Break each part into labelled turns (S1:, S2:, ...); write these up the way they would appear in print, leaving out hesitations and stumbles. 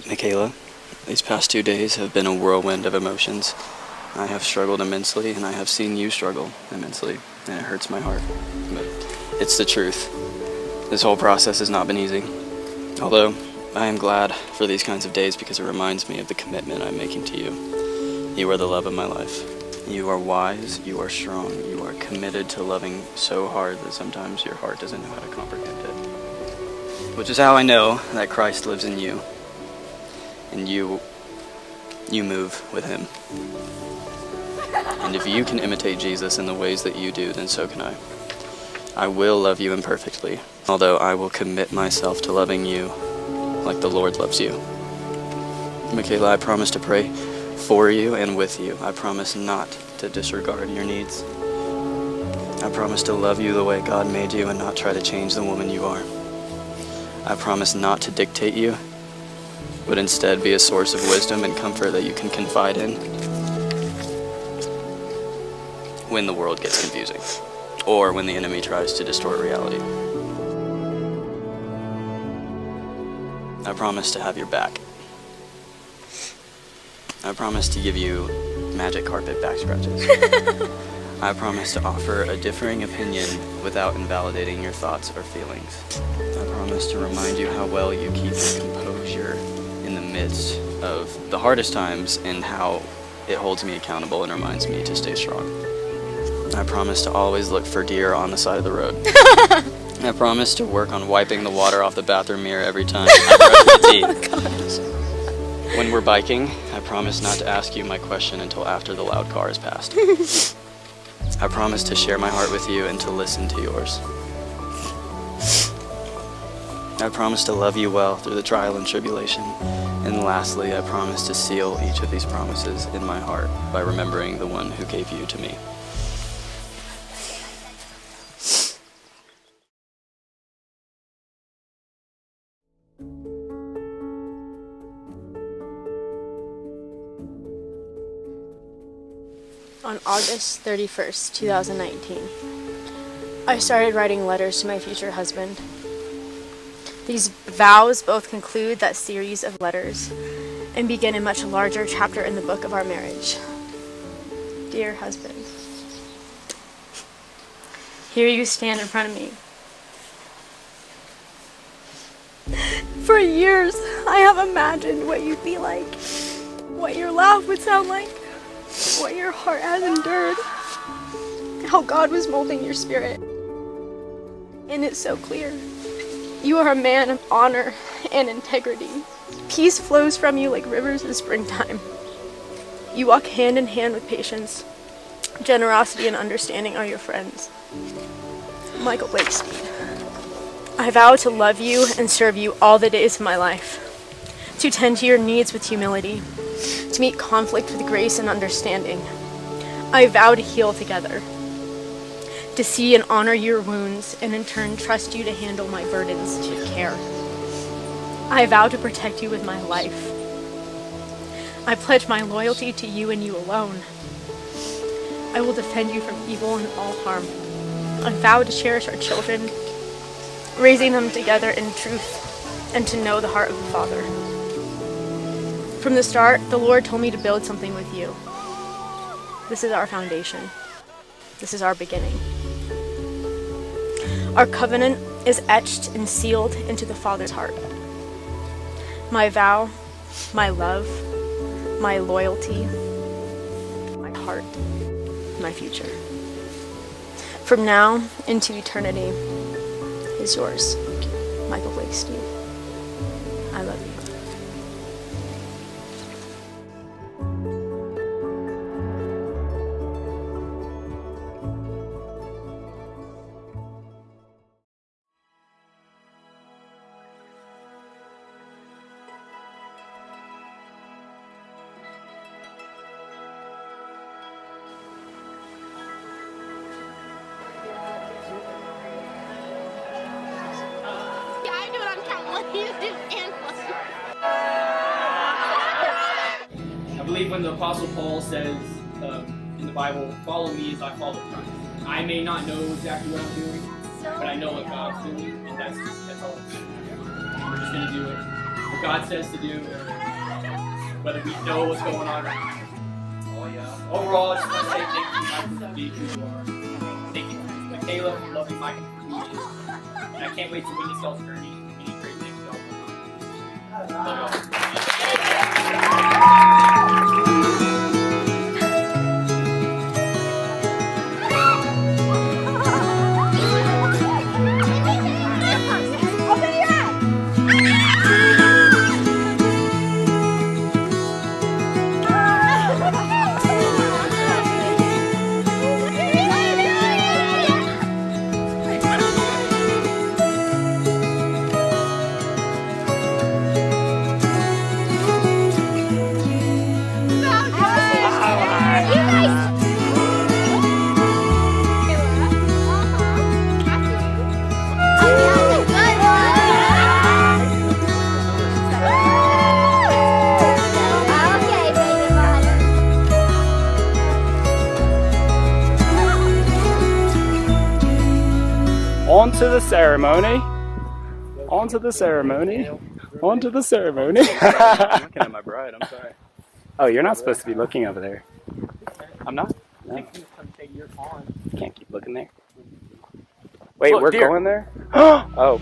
S1: Michaela, these past 2 days have been a whirlwind of emotions. I have struggled immensely, and I have seen you struggle immensely, and it hurts my heart. But it's the truth. This whole process has not been easy. Although, I am glad for these kinds of days because it reminds me of the commitment I'm making to you. You are the love of my life. You are wise, you are strong, you are committed to loving so hard that sometimes your heart doesn't know how to comprehend it. Which is how I know that Christ lives in you, and you move with him. And if you can imitate Jesus in the ways that you do, then so can I. I will love you imperfectly, although I will commit myself to loving you like the Lord loves you. Michaela, I promise to pray for you and with you. I promise not to disregard your needs. I promise to love you the way God made you and not try to change the woman you are. I promise not to dictate you, but instead be a source of wisdom and comfort that you can confide in when the world gets confusing, or when the enemy tries to distort reality. I promise to have your back. I promise to give you magic carpet back scratches. I promise to offer a differing opinion without invalidating your thoughts or feelings. I promise to remind you how well you keep your composure in the midst of the hardest times and how it holds me accountable and reminds me to stay strong. I promise to always look for deer on the side of the road. I promise to work on wiping the water off the bathroom mirror every time I brush my teeth. When we're biking, I promise not to ask you my question until after the loud car is passed. I promise to share my heart with you and to listen to yours. I promise to love you well through the trial and tribulation. And lastly, I promise to seal each of these promises in my heart by remembering the one who gave you to me.
S2: On August 31st, 2019, I started writing letters to my future husband. These vows both conclude that series of letters and begin a much larger chapter in the book of our marriage. Dear husband, here you stand in front of me. For years, I have imagined what you'd be like, what your laugh would sound like, what your heart has endured, how God was molding your spirit. And it's so clear. You are a man of honor and integrity. Peace flows from you like rivers in springtime. You walk hand in hand with patience. Generosity and understanding are your friends. Michael Steed. I vow to love you and serve you all the days of my life, to tend to your needs with humility, to meet conflict with grace and understanding. I vow to heal together, to see and honor your wounds, and in turn trust you to handle my burdens with care. I vow to protect you with my life. I pledge my loyalty to you and you alone. I will defend you from evil and all harm. I vow to cherish our children, raising them together in truth and to know the heart of the Father. From the start, the Lord told me to build something with you. This is our foundation. This is our beginning. Our covenant is etched and sealed into the Father's heart. My vow, my love, my loyalty, my heart, my future. From now into eternity is yours, Michael Steed. I love you.
S3: I believe when the Apostle Paul says in the Bible, follow me as I follow Christ, I may not know exactly what I'm doing, but I know what God's doing, and that's all. We're just gonna do it. What God says to do, whether we know what's going on or not. Oh yeah. Overall, I just want to say thank you, Michael, for being who you are. Thank you, Michaela, for loving Michael for who he is. And I can't wait to witness y'all's journey and many great things y'all will do. Love y'all.
S4: On to the ceremony. On to the ceremony. On to the ceremony.
S1: I'm looking at my bride. I'm sorry.
S4: Oh, you're not supposed to be looking over there.
S1: I'm not.
S4: No.
S3: You're on.
S4: You can't keep looking there. Wait,
S1: Look,
S4: we're
S1: dear.
S4: going there? Oh.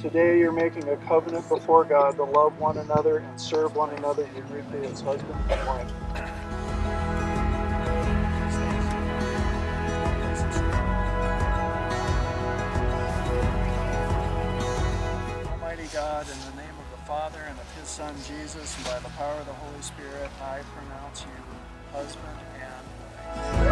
S5: Today you're making a covenant before God to love one another and serve one another uniquely as husband and wife. Almighty God, in the name of the Father and of His Son Jesus, and by the power of the Holy Spirit, I pronounce you husband and wife.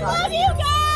S2: love you guys!